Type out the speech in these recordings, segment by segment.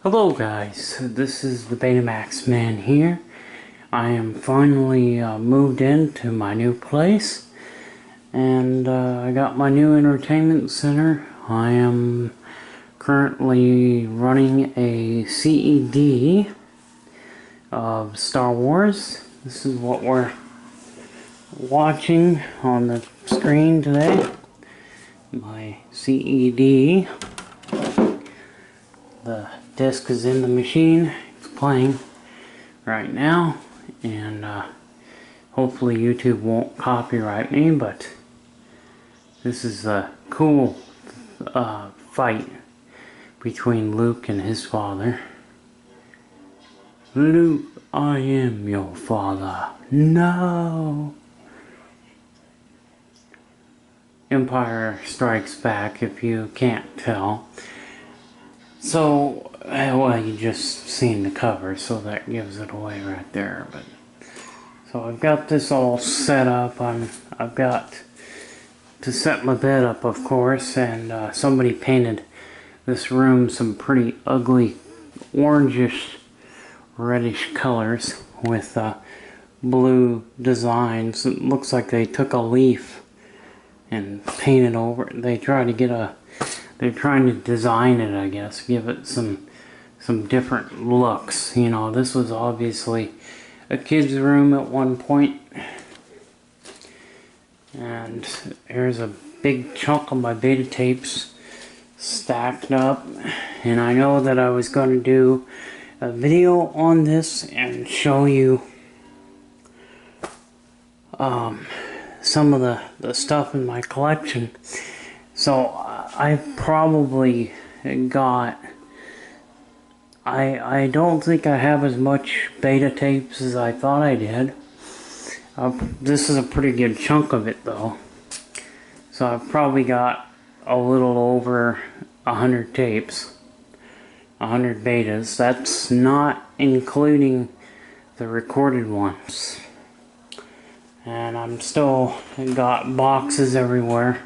Hello guys, this is the Betamax Man here. I am finally moved into my new place, and I got my new entertainment center. I am currently running a CED of Star Wars. This is what we're watching on the screen today. My CED. The disc is in the machine. It's playing right now, and hopefully YouTube won't copyright me, but this is a cool fight between Luke and his father. Luke, I am your father. No! Empire Strikes Back, if you can't tell. So, well, you just seen the cover, so that gives it away right there. But so I've got this all set up. I've got to set my bed up, of course, and somebody painted this room some pretty ugly orangish, reddish colors with blue designs. It looks like they took a leaf and painted over it. They're trying to design it, I guess, give it some different looks. You know, this was obviously a kid's room at one point. And here's a big chunk of my beta tapes stacked up. And I know that I was going to do a video on this and show you some of the stuff in my collection. So I probably got, I don't think I have as much beta tapes as I thought I did. This is a pretty good chunk of it though. So I've probably got a little over 100 tapes, 100 betas. That's not including the recorded ones. And I'm still got boxes everywhere.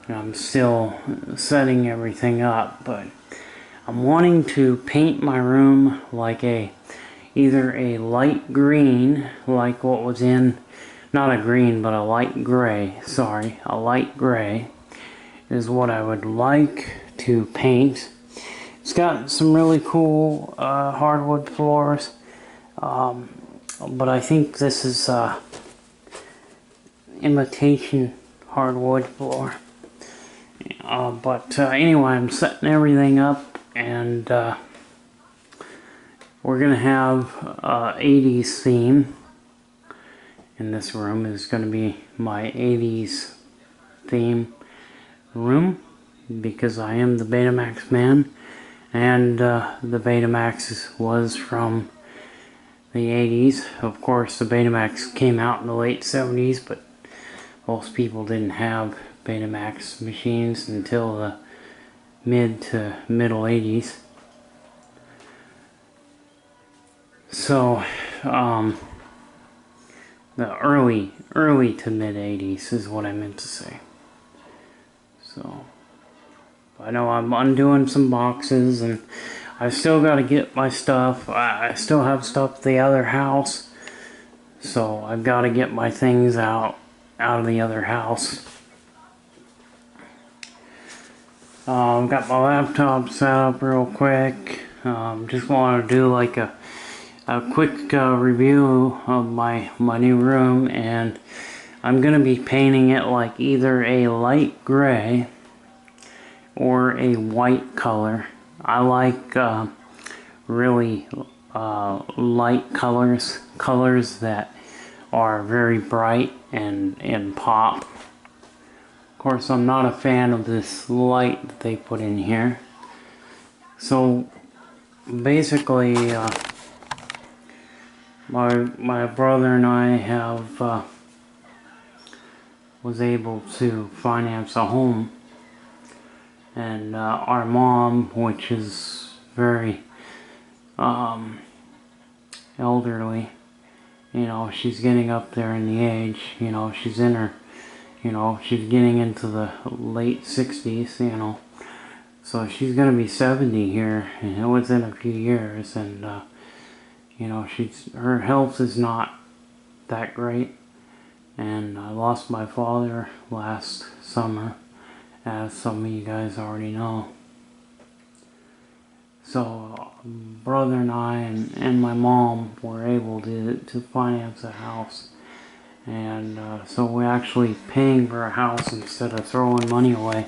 I'm still setting everything up, but I'm wanting to paint my room like either a light green, like what was in, not a green, but a light gray, sorry, a light gray is what I would like to paint. It's got some really cool hardwood floors, but I think this is imitation hardwood floor. But anyway, I'm setting everything up, and we're gonna have 80s theme in this room. Is going to be my 80s theme room, because I am the Betamax Man, and the Betamax was from the 80s. Of course, the Betamax came out in the late 70s, but most people didn't have Betamax machines until the mid to middle 80s. So the early to mid 80s is what I meant to say. So I know I'm undoing some boxes, and I still got to get my stuff. I still have stuff at the other house, so I've got to get my things out of the other house. Got my laptop set up real quick. Just want to do like a quick review of my new room, and I'm gonna be painting it like either a light gray or a white color. I like really light colors that are very bright and pop. Of course, I'm not a fan of this light that they put in here. So basically, my brother and I have was able to finance a home, and our mom, which is very elderly, you know, she's getting up there in the age, you know, she's in her, you know, she's getting into the late 60s, you know, So she's gonna be 70 here within a few years, and you know, her health is not that great. And I lost my father last summer, as some of you guys already know. So brother and I and my mom were able to finance a house. And so we're actually paying for a house instead of throwing money away.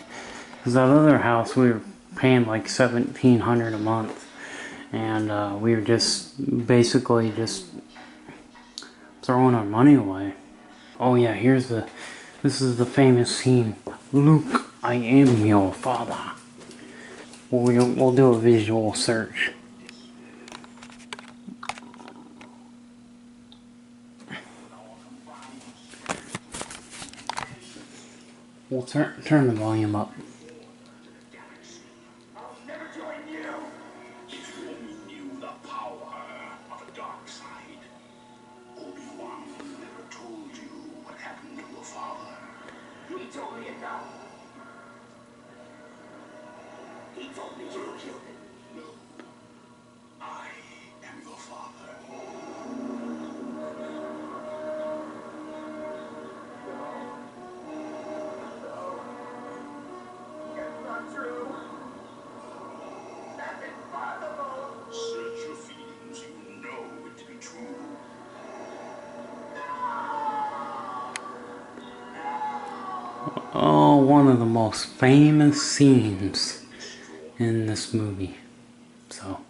Because that other house we were paying like $1,700 a month. And we were just basically just throwing our money away. Oh yeah, this is the famous scene. Luke, I am your father. We'll do a visual search. We'll turn the volume up. I'll never join you. If you only knew the power of the dark side. Obi-Wan never told you what happened to your father. He told me enough. He told me you killed him. No. I am your father. It's not true. That's impossible. Search your feelings. You know it to be true. Oh, one of the most famous scenes in this movie. So,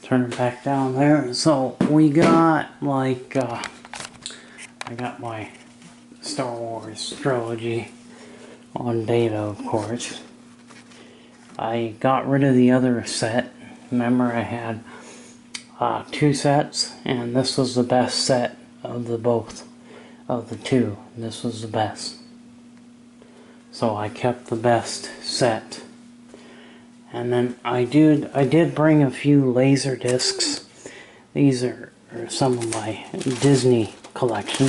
turn it back down there. So, we got like, I got my Star Wars trilogy on data, of course. I got rid of the other set. Remember, I had 2 sets, and this was the best set of the both of the 2. This was the best. So I kept the best set. And then I did bring a few laser discs. These are some of my Disney collection.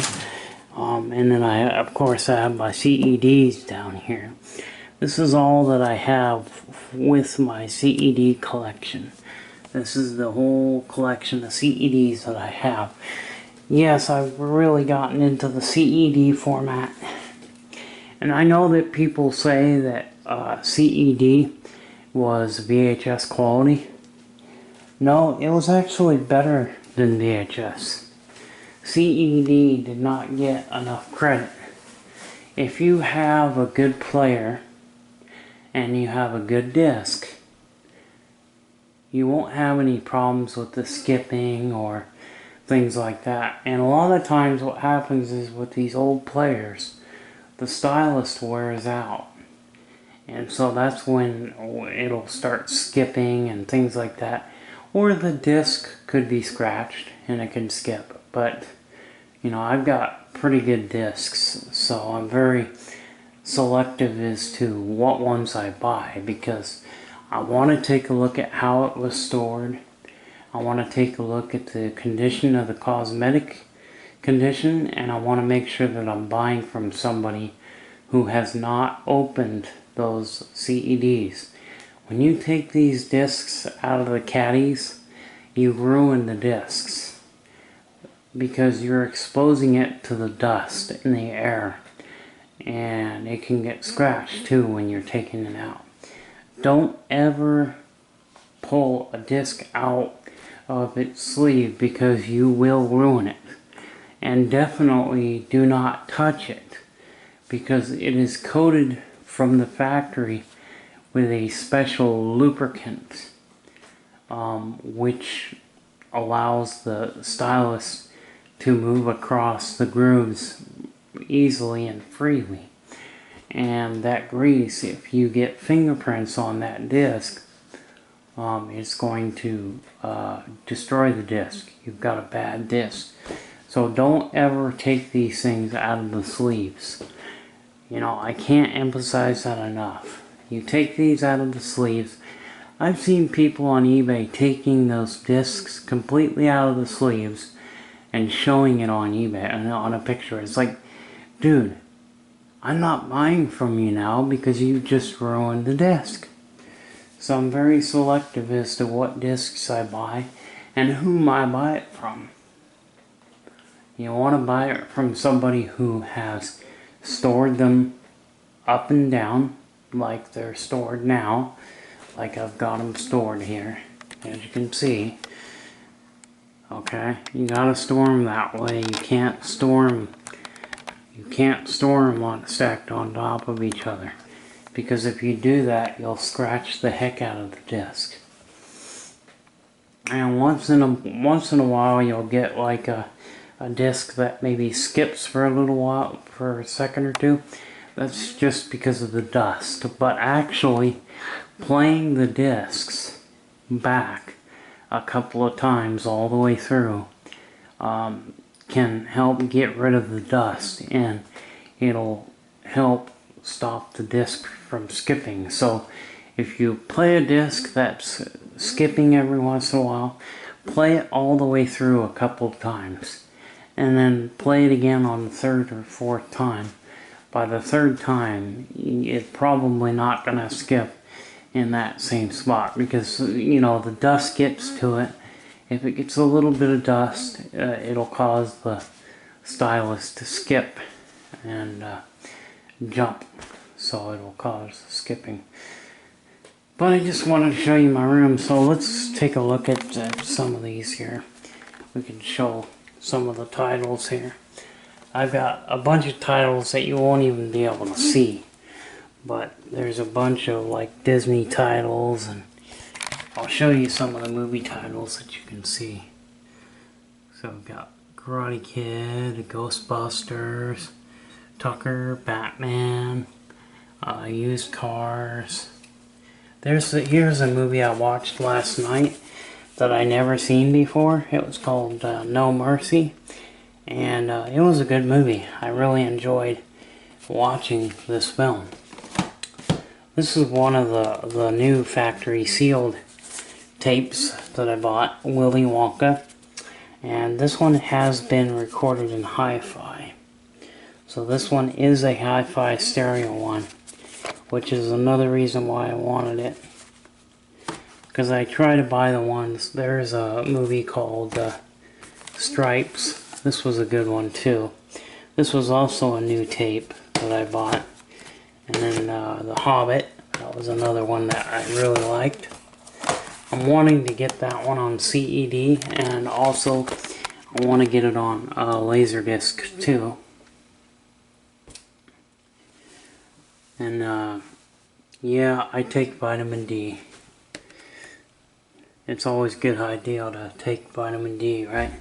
And then of course I have my CEDs down here. This is all that I have with my CED collection. This is the whole collection of CEDs that I have. Yes, I've really gotten into the CED format. And I know that people say that CED was VHS quality. No, it was actually better than VHS. CED did not get enough credit. If you have a good player and you have a good disc, you won't have any problems with the skipping or things like that. And a lot of times what happens is with these old players, the stylus wears out, and so that's when it'll start skipping and things like that, or the disc could be scratched and it can skip. But you know, I've got pretty good discs, so I'm very selective as to what ones I buy, because I want to take a look at how it was stored. I want to take a look at the condition of the cosmetic condition, and I want to make sure that I'm buying from somebody who has not opened those CEDs. When you take these discs out of the caddies, you ruin the discs because you're exposing it to the dust in the air, and it can get scratched too when you're taking it out. Don't ever pull a disc out of its sleeve, because you will ruin it. And definitely do not touch it, because it is coated from the factory with a special lubricant, which allows the stylus to move across the grooves easily and freely. And that grease, if you get fingerprints on that disc, it's going to destroy the disc. You've got a bad disc. So don't ever take these things out of the sleeves. You know, I can't emphasize that enough. You take these out of the sleeves. I've seen people on eBay taking those discs completely out of the sleeves and showing it on eBay and on a picture. It's like, dude, I'm not buying from you now because you just ruined the disc. So I'm very selective as to what discs I buy and whom I buy it from. You want to buy it from somebody who has stored them up and down like they're stored now, like I've got them stored here, as you can see. Okay, you gotta store them that way. You can't store them stacked on top of each other, because if you do that, you'll scratch the heck out of the disc. And once in a while, you'll get like a disc that maybe skips for a little while, for a second or two. That's just because of the dust. But actually, playing the discs back a couple of times all the way through can help get rid of the dust, and it'll help stop the disc from skipping. So if you play a disc that's skipping every once in a while, play it all the way through a couple of times, and then play it again on the third or fourth time. By the third time, it's probably not going to skip in that same spot, because you know the dust gets to it. If it gets a little bit of dust, it'll cause the stylus to skip and jump, so it'll cause skipping. But I just wanted to show you my room, so let's take a look at some of these here. We can show some of the titles here. I've got a bunch of titles that you won't even be able to see, but there's a bunch of like Disney titles, and I'll show you some of the movie titles that you can see. So we've got Karate Kid, Ghostbusters, Tucker, Batman, Used Cars. Here's a movie I watched last night that I never seen before. It was called No Mercy. And it was a good movie. I really enjoyed watching this film. This is one of the new factory sealed tapes that I bought, Willy Wonka. And this one has been recorded in hi-fi. So this one is a hi-fi stereo one, which is another reason why I wanted it. Because I try to buy the ones. There's a movie called Stripes. This was a good one too. This was also a new tape that I bought. And then The Hobbit, that was another one that I really liked. I'm wanting to get that one on CED, and also I want to get it on Laserdisc too. And yeah, I take vitamin D. It's always a good idea to take vitamin D, right?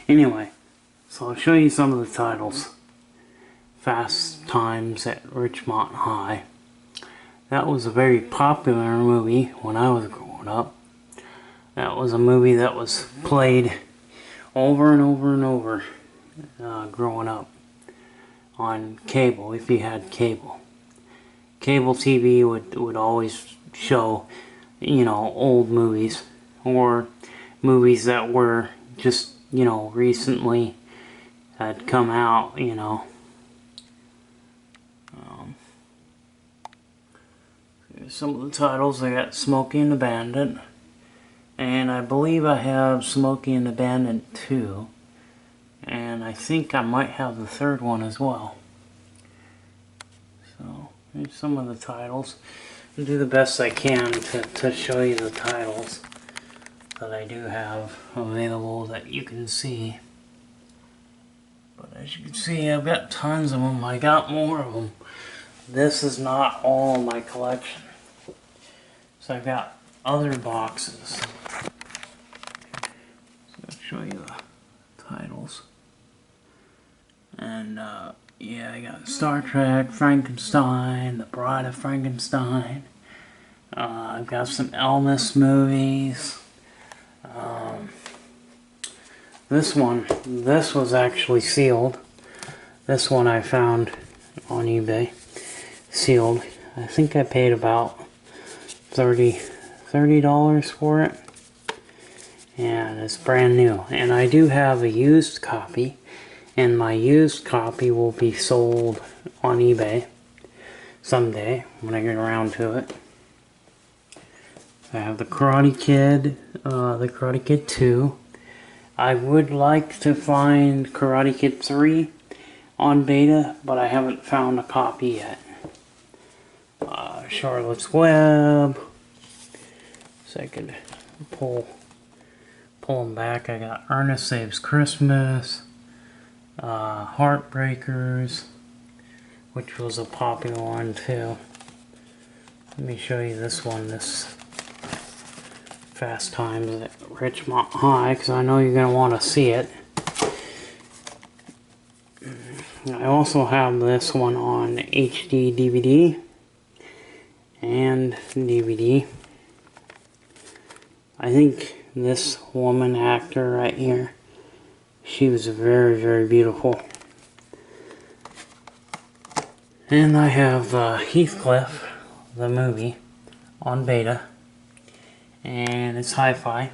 Anyway. So I'll show you some of the titles. Fast Times at Ridgemont High. That was a very popular movie when I was growing up. That was a movie that was played over and over and over growing up on cable, if you had cable. Cable TV would always show, you know, old movies, or movies that were just, you know, recently had come out, you know. Some of the titles, I got Smokey and the Bandit, and I believe I have Smokey and the Bandit 2, and I think I might have the third one as well. So here's some of the titles. I'll do the best I can to show you the titles that I do have available that you can see. But as you can see, I've got tons of them. I got more of them. This is not all my collection. So I've got other boxes. So I'll show you the titles. And yeah, I got Star Trek, Frankenstein, The Bride of Frankenstein. I've got some Elvis movies. This was actually sealed. This one I found on eBay, sealed. I think I paid about $30 for it, and it's brand new. And I do have a used copy, and my used copy will be sold on eBay someday when I get around to it. I have the Karate Kid, the Karate Kid 2. I would like to find Karate Kid 3 on beta, but I haven't found a copy yet. Charlotte's Web. So I could pull them back. I got Ernest Saves Christmas, Heartbreakers, which was a popular one too. Let me show you this one, this Fast Times at Richmond High, because I know you're going to want to see it. I also have this one on HD DVD and DVD. I think this woman actor right here, she was very, very beautiful. And I have Heathcliff, the movie, on beta. And it's hi-fi.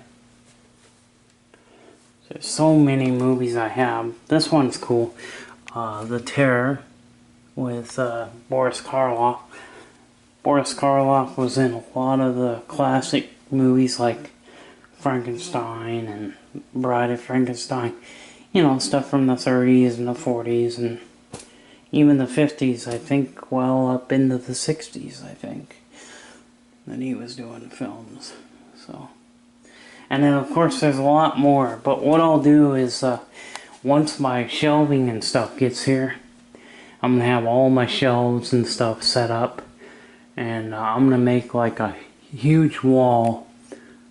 There's so many movies I have. This one's cool. The Terror with Boris Karloff. Boris Karloff was in a lot of the classic movies like Frankenstein and Bride of Frankenstein. You know, stuff from the 30s and the 40s and even the 50s, I think, well up into the 60s, I think, that he was doing films. So, and then of course there's a lot more, but what I'll do is once my shelving and stuff gets here, I'm gonna have all my shelves and stuff set up, and I'm gonna make like a huge wall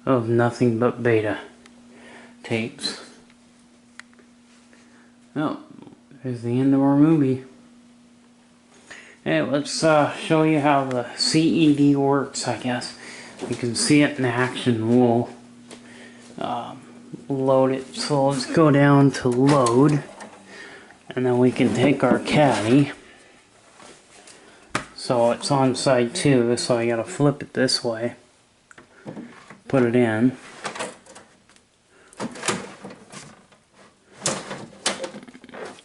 of nothing but beta tapes. Oh, there's the end of our movie. Hey, let's show you how the CED works, I guess. You can see it in action. We'll load it. So let's go down to load, and then we can take our caddy. So it's on side 2, so I gotta flip it this way. Put it in.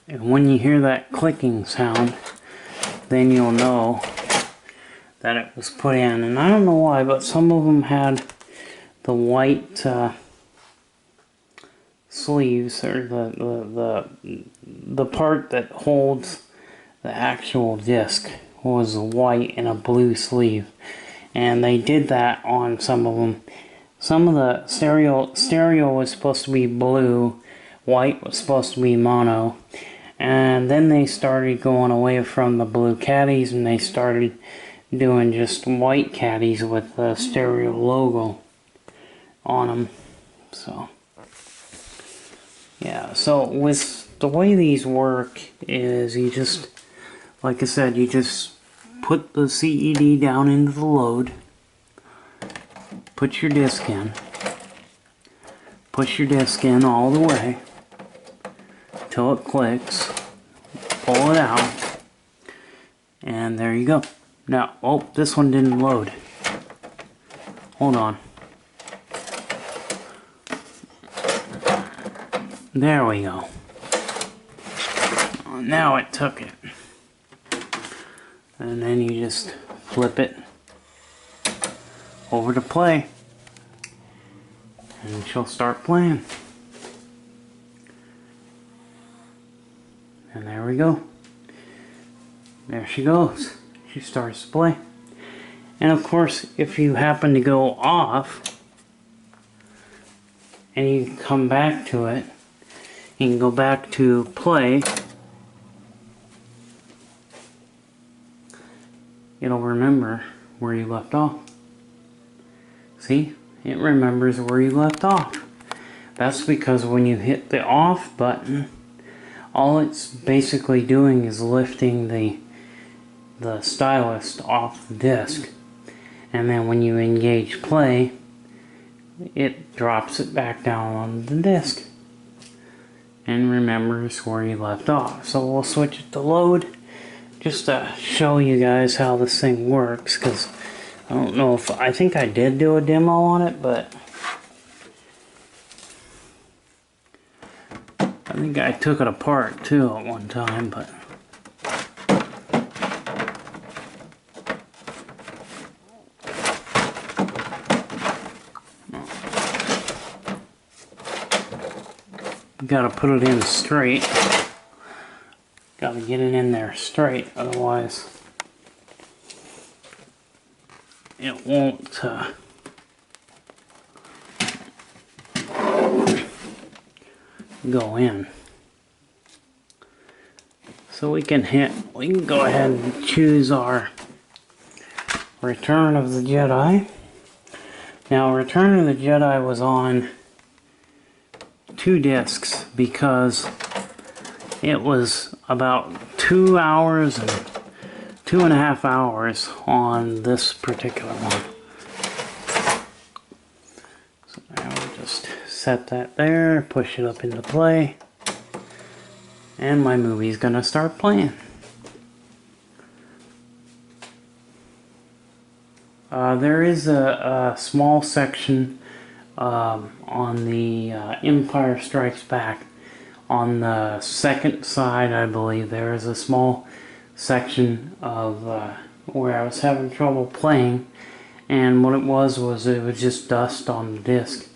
And when you hear that clicking sound, then you'll know that it was put in. And I don't know why, but some of them had the white sleeves, or the part that holds the actual disc was white and a blue sleeve. And they did that on some of them. Some of the stereo was supposed to be blue, white was supposed to be mono. And then they started going away from the blue caddies, and they started doing just white caddies with the stereo logo on them. So, yeah, so with the way these work is you just, like I said, you just put the CED down into the load, put your disc in, push your disc in all the way till it clicks, pull it out, and there you go. Now, oh, this one didn't load. Hold on. There we go. Now it took it. And then you just flip it over to play, and she'll start playing. And there we go. There she goes. She starts to play. And of course, if you happen to go off and you come back to it, you can go back to play. It'll remember where you left off. See? It remembers where you left off. That's because when you hit the off button, all it's basically doing is lifting the stylus off the disc. And then when you engage play, it drops it back down on the disc and remembers where you left off. So we'll switch it to load just to show you guys how this thing works, because I don't know if I think I did do a demo on it, but I think I took it apart too at one time, but gotta put it in straight. Gotta get it in there straight, otherwise it won't go in. So we can go ahead and choose our Return of the Jedi. Now, Return of the Jedi was on 2 discs because it was about 2 hours and 2.5 hours on this particular one. So now we'll just set that there, push it up into play, and my movie's gonna start playing. There is a small section on the Empire Strikes Back. On the second side, I believe, there is a small section of where I was having trouble playing, and what it was just dust on the disc.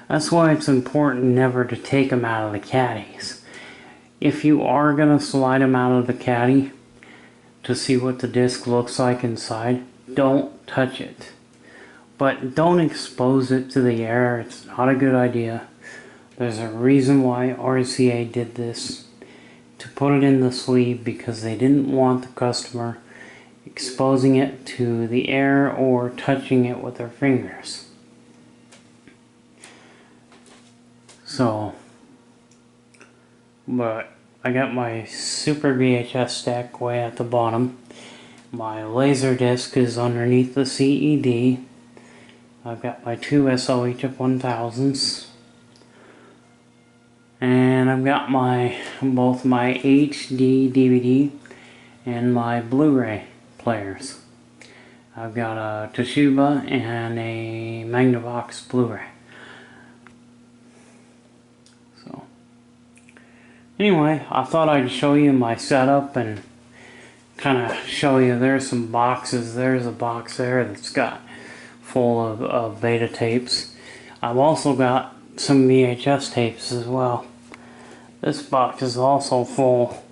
That's why it's important never to take them out of the caddies. If you are going to slide them out of the caddy to see what the disc looks like inside, don't touch it. But don't expose it to the air. It's not a good idea. There's a reason why RCA did this, to put it in the sleeve, because they didn't want the customer exposing it to the air or touching it with their fingers. So, but I got my Super VHS stack way at the bottom. My laser disc is underneath the CED. I've got my 2 SLHF 1000s. And I've got both my HD DVD and my Blu-ray players. I've got a Toshiba and a Magnavox Blu-ray. So, anyway, I thought I'd show you my setup and kind of show you. There's some boxes. There's a box there that's got full of beta tapes. I've also got some VHS tapes as well. This box is also full,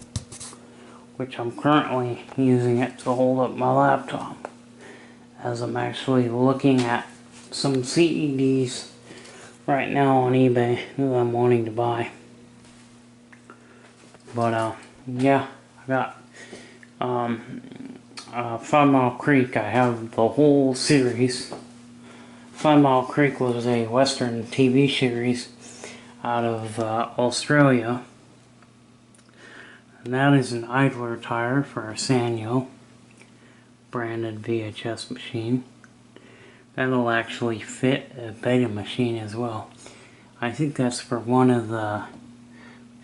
which I'm currently using it to hold up my laptop, as I'm actually looking at some CEDs right now on eBay that I'm wanting to buy. But yeah, I got 5 Mile Creek. I have the whole series. 5 Mile Creek was a Western TV series out of Australia. And that is an idler tire for a Sanyo branded VHS machine. That'll actually fit a beta machine as well. I think that's for one of the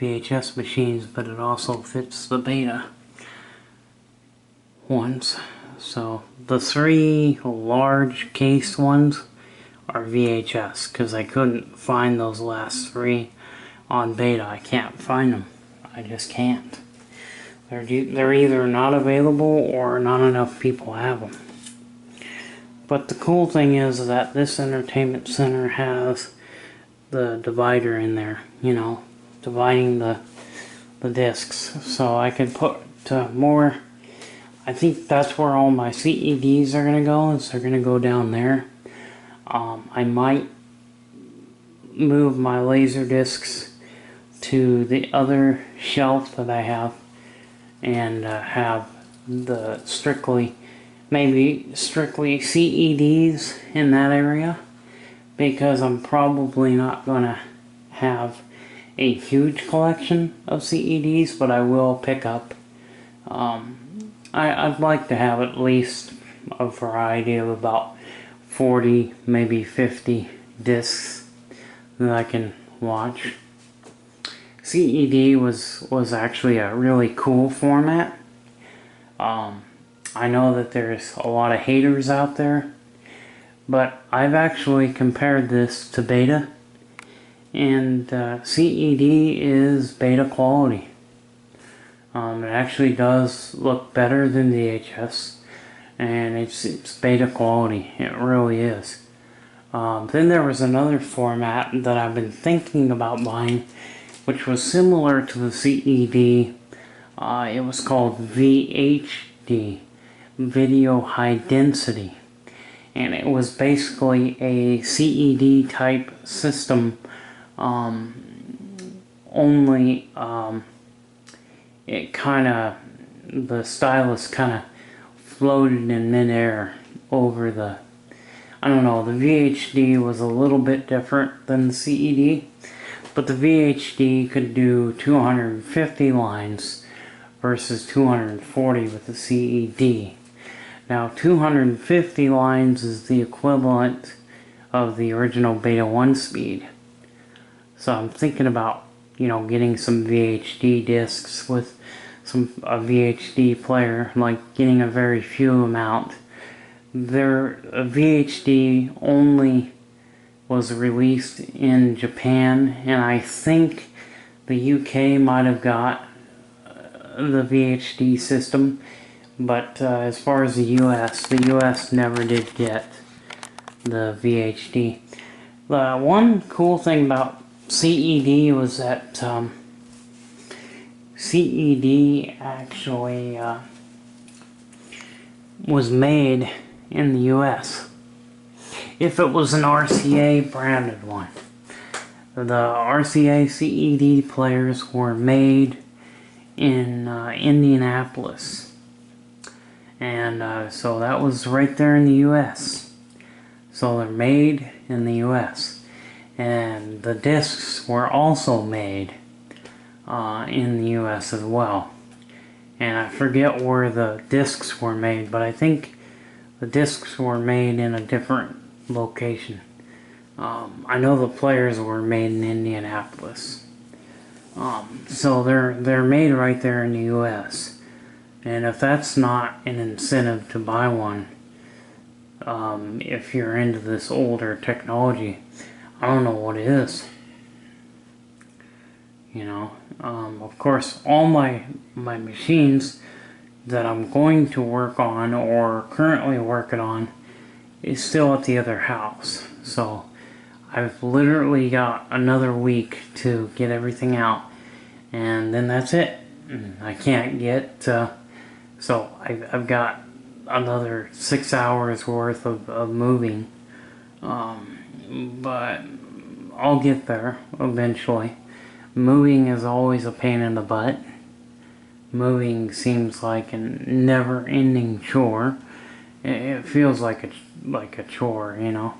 VHS machines, but it also fits the beta ones. So the 3 large case ones are VHS, because I couldn't find those last 3 on beta. I can't find them. I just can't. They're either not available or not enough people have them. But the cool thing is that this entertainment center has the divider in there, you know, dividing the discs. So I could put more. I think that's where all my CEDs are going to go, is they're going to go down there. I might move my laser discs to the other shelf that I have and have the maybe strictly CEDs in that area, because I'm probably not going to have a huge collection of CEDs, but I will pick up. I'd like to have at least a variety of about 40, maybe 50 discs that I can watch. CED was actually a really cool format. I know that there's a lot of haters out there, but I've actually compared this to beta, and CED is beta quality. It actually does look better than VHS, and it's beta quality. It really is. Then there was another format that I've been thinking about buying, which was similar to the CED. It was called VHD, Video High Density. And it was basically a CED type system, only it kind of, the stylus kind of floated in midair over the, I don't know, the VHD was a little bit different than the CED, but the VHD could do 250 lines versus 240 with the CED. Now 250 lines is the equivalent of the original Beta 1 speed. So I'm thinking about, you know, getting some VHD discs with a VHD player, like getting a very few amount. Their VHD only was released in Japan, and I think the UK might have got the VHD system, but as far as the US never did get the VHD. The one cool thing about CED was that CED actually was made in the US. If it was an RCA branded one. The RCA CED players were made in Indianapolis. And so that was right there in the US. So they're made in the US. And the discs were also made in the US as well. And I forget where the discs were made, but I think the discs were made in a different location. I know the players were made in Indianapolis. So they're made right there in the US. And if that's not an incentive to buy one, if you're into this older technology, I don't know what is. You know, of course, all my machines that I'm going to work on or currently working on is still at the other house. So I've literally got another week to get everything out, and then that's it. I can't get so I've got another 6 hours worth of moving, but I'll get there eventually. Moving is always a pain in the butt. Moving seems like a never-ending chore. It feels like a chore, you know.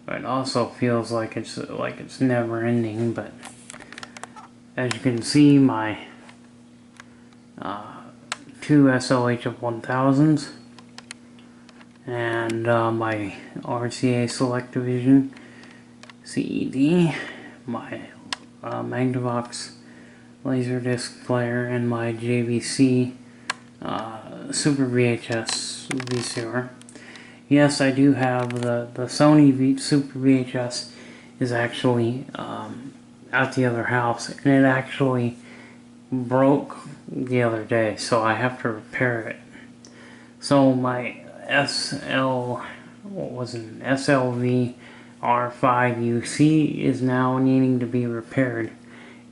But it also feels like it's never-ending. But as you can see, my two SLHF 1000s and my RCA Select Division CED, my Magnavox Laserdisc player, and my JVC Super VHS VCR. Yes, I do have the Sony Super VHS is actually at the other house, and it actually broke the other day, so I have to repair it. So my SLV R5UC is now needing to be repaired.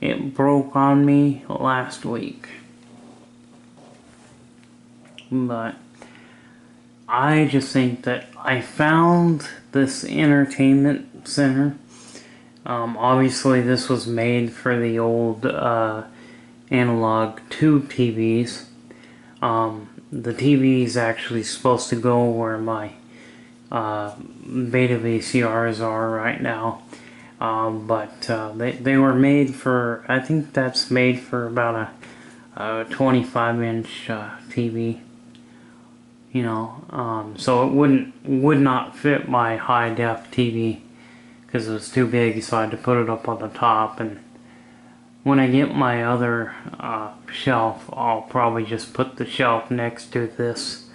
It broke on me last week. But I just think that I found this entertainment center. Obviously this was made for the old analog tube TVs. The TV is actually supposed to go where my beta VCRs are right now, but they were made for, I think that's made for about a 25-inch TV, you know, so it would not fit my high-def TV because it was too big, so I had to put it up on the top. And when I get my other shelf, I'll probably just put the shelf next to this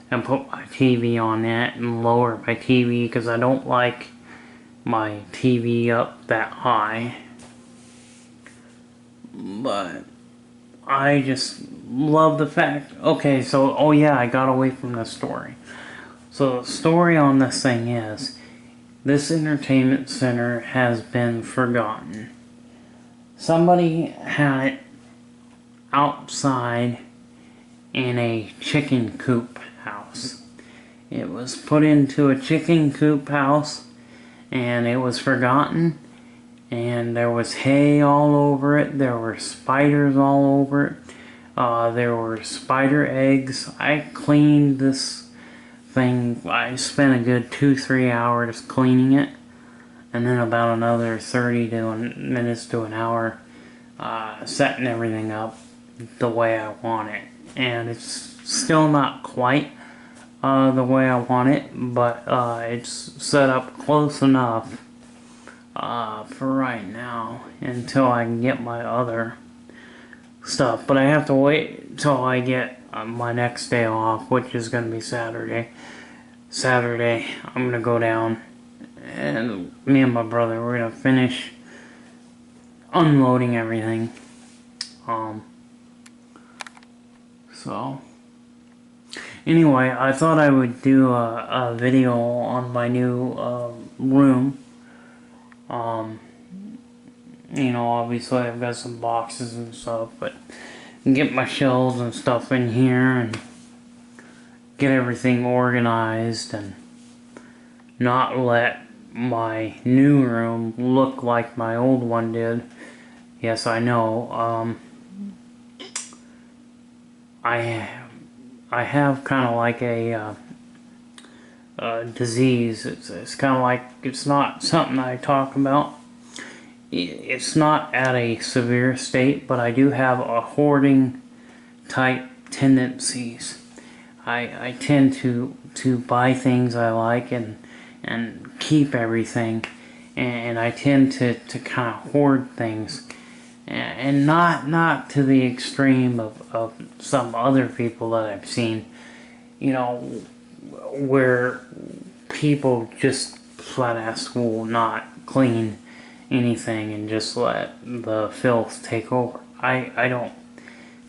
and put my TV on it and lower my TV, because I don't like my TV up that high. But I just love the fact, okay, so, oh yeah, I got away from the story. So the story on this thing is, this entertainment center has been forgotten somebody had it outside in a chicken coop house. It was put into a chicken coop house, and it was forgotten, and there was hay all over it. There were spiders all over it. There were spider eggs. I cleaned this thing. I spent a good 2-3 hours cleaning it, and then about another 30 minutes to an hour setting everything up the way I want it. And it's still not quite the way I want it, but it's set up close enough for right now until I can get my other stuff. But I have to wait till I get my next day off, which is going to be Saturday. Saturday, I'm going to go down, and me and my brother, we're going to finish unloading everything. So anyway, I thought I would do a video on my new room. You know, obviously I've got some boxes and stuff, but get my shelves and stuff in here and get everything organized and not let my new room look like my old one did. Yes, I know. I have kind of like a disease. It's kind of like, it's not something I talk about. It's not at a severe state, but I do have a hoarding type tendencies. I tend to buy things I like and keep everything, and I tend to kind of hoard things, and not to the extreme of some other people that I've seen, you know, where people just flat ass will not clean anything and just let the filth take over. I don't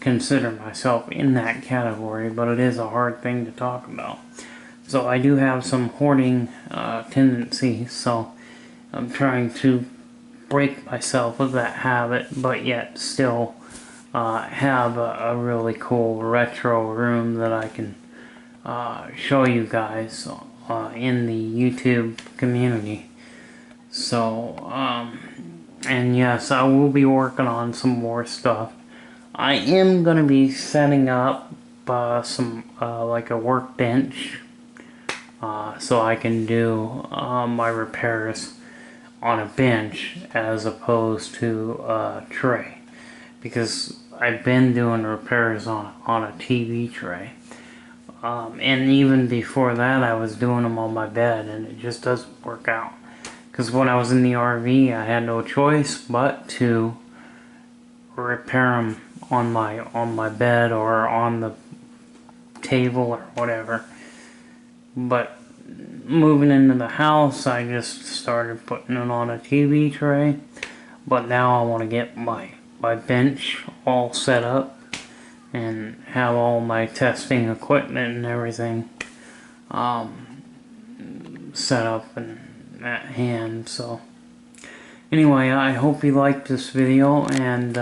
consider myself in that category, but it is a hard thing to talk about. So I do have some hoarding tendencies, so I'm trying to break myself of that habit, but yet still have a really cool retro room that I can show you guys in the YouTube community. So, and yes, I will be working on some more stuff. I am going to be setting up some, like a workbench, so I can do my repairs on a bench as opposed to a tray. Because I've been doing repairs on a TV tray. And even before that, I was doing them on my bed, and it just doesn't work out. Because when I was in the RV, I had no choice but to repair them on my bed or on the table or whatever. But moving into the house, I just started putting it on a TV tray. But now I want to get my bench all set up and have all my testing equipment and everything set up and at hand. So anyway, I hope you liked this video, and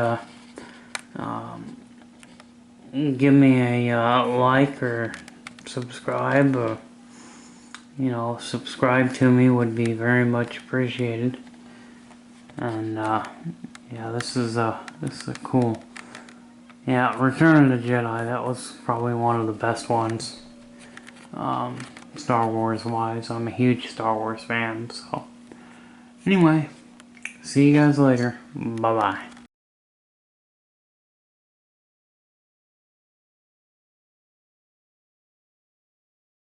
give me a like or subscribe, or you know, subscribe to me would be very much appreciated. And yeah, this is a cool, yeah, Return of the Jedi. That was probably one of the best ones, Star Wars wise. I'm a huge Star Wars fan. So anyway, see you guys later. Bye bye.